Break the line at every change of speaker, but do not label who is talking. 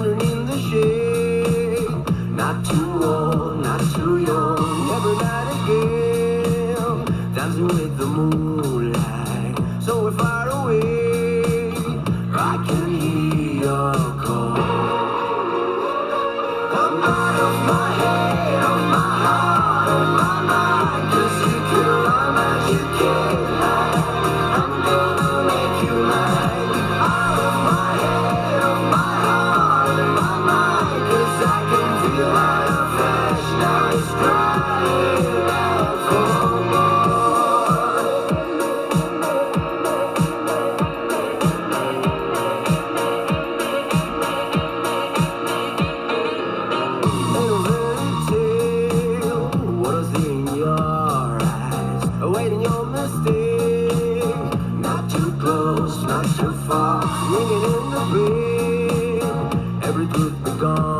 children in the shade. Not too old, not too young. Every night again, dancing with the moonlight. So we're far away. I can hear your call. I'm out of my head, of my heart, of my mind. 'Cause you kill all magic can't hide. I'm gonna make you mine. Out of my head, of my heart, of my mind. 'Cause I can feel how your flesh now is crying out for more. Awaiting your mistake. Not too close, not too far. Swinging in the wind. Every truth be gone.